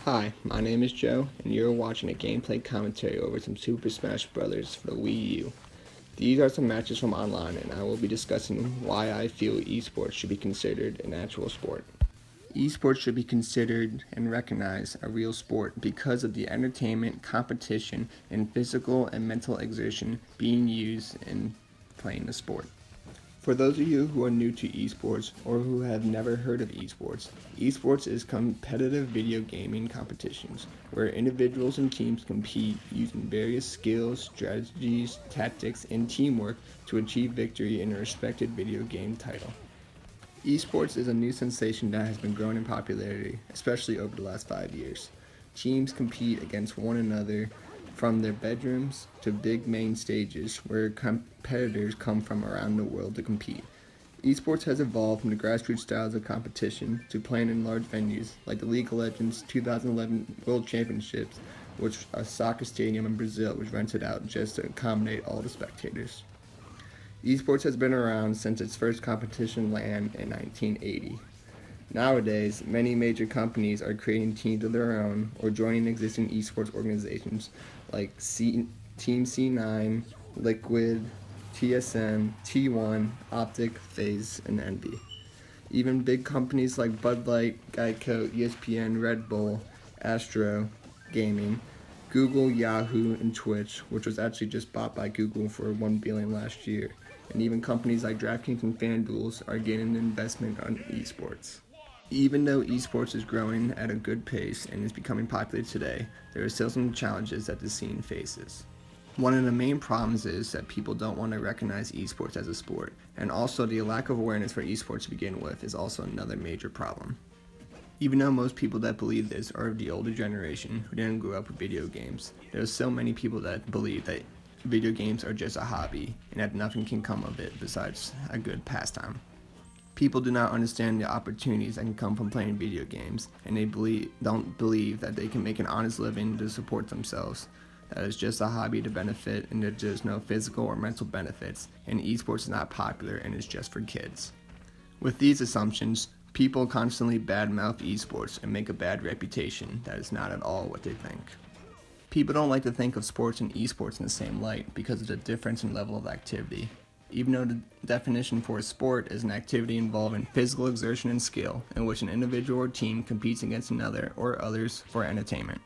Hi, my name is Joe, and you're watching a gameplay commentary over some Super Smash Bros. For the Wii U. These are some matches from online, and I will be discussing why I feel esports should be considered an actual sport. Esports should be considered and recognized a real sport because of the entertainment, competition, and physical and mental exertion being used in playing the sport. For those of you who are new to esports or who have never heard of esports, esports is competitive video gaming competitions where individuals and teams compete using various skills, strategies, tactics, and teamwork to achieve victory in a respected video game title. Esports is a new sensation that has been growing in popularity, especially over the last 5 years. Teams compete against one another from their bedrooms to big main stages where competitors come from around the world to compete. Esports has evolved from the grassroots styles of competition to playing in large venues like the League of Legends 2011 World Championships, which a soccer stadium in Brazil was rented out just to accommodate all the spectators. Esports has been around since its first competition ran in 1980. Nowadays, many major companies are creating teams of their own or joining existing esports organizations like Team C9, Liquid, TSM, T1, Optic, FaZe, and Envy. Even big companies like Bud Light, Geico, ESPN, Red Bull, Astro Gaming, Google, Yahoo, and Twitch, which was actually just bought by Google for $1 billion last year, and even companies like DraftKings and FanDuel are getting an investment on esports. Even though esports is growing at a good pace and is becoming popular today, there are still some challenges that the scene faces. One of the main problems is that people don't want to recognize esports as a sport, and also the lack of awareness for esports to begin with is also another major problem. Even though most people that believe this are of the older generation who didn't grow up with video games, there are still many people that believe that video games are just a hobby and that nothing can come of it besides a good pastime. People do not understand the opportunities that can come from playing video games, and they don't believe that they can make an honest living to support themselves. That is just a hobby to benefit, and that there's no physical or mental benefits, and esports is not popular and is just for kids. With these assumptions, people constantly badmouth esports and make a bad reputation that is not at all what they think. People don't like to think of sports and esports in the same light because of the difference in level of activity. Even though the definition for a sport is an activity involving physical exertion and skill, in which an individual or team competes against another or others for entertainment.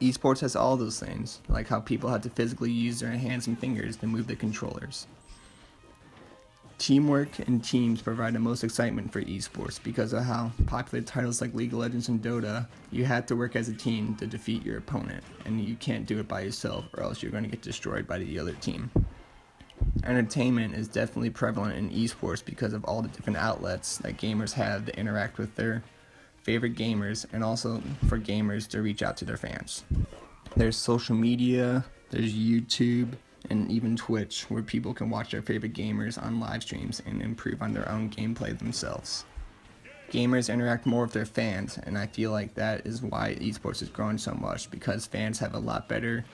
Esports has all those things, like how people have to physically use their hands and fingers to move the controllers. Teamwork and teams provide the most excitement for esports because of how popular titles like League of Legends and Dota, you have to work as a team to defeat your opponent, and you can't do it by yourself or else you're going to get destroyed by the other team. Entertainment is definitely prevalent in esports because of all the different outlets that gamers have to interact with their favorite gamers, and also for gamers to reach out to their fans. There's social media, there's YouTube, and even Twitch, where people can watch their favorite gamers on live streams and improve on their own gameplay themselves. Gamers interact more with their fans, and I feel like that is why esports is growing so much, because fans have a lot better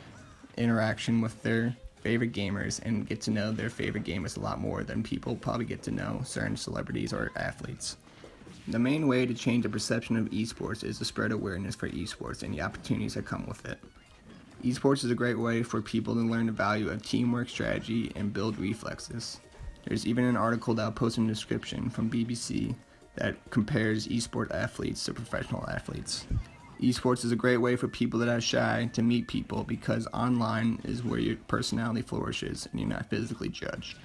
interaction with their favorite gamers and get to know their favorite gamers a lot more than people probably get to know certain celebrities or athletes. The main way to change the perception of esports is to spread awareness for esports and the opportunities that come with it. Esports is a great way for people to learn the value of teamwork, strategy, and build reflexes. There's even an article that I'll post in the description from BBC that compares esport athletes to professional athletes. Esports is a great way for people that are shy to meet people because online is where your personality flourishes and you're not physically judged.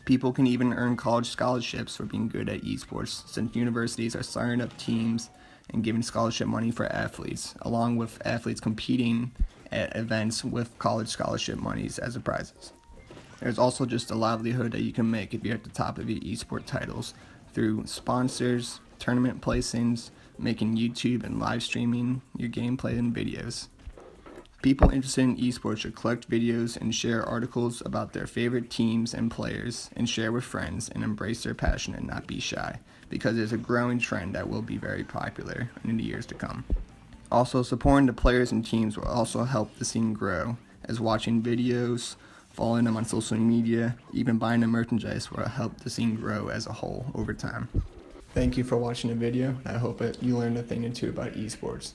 People can even earn college scholarships for being good at esports, since universities are starting up teams and giving scholarship money for athletes, along with athletes competing at events with college scholarship monies as prizes. There's also just a livelihood that you can make if you're at the top of your esport titles through sponsors, tournament placings, making YouTube and live streaming your gameplay and videos. People interested in esports should collect videos and share articles about their favorite teams and players and share with friends and embrace their passion and not be shy, because there's a growing trend that will be very popular in the years to come. Also, supporting the players and teams will also help the scene grow, as watching videos, following them on social media, even buying the merchandise will help the scene grow as a whole over time. Thank you for watching the video. I hope that you learned a thing or two about esports.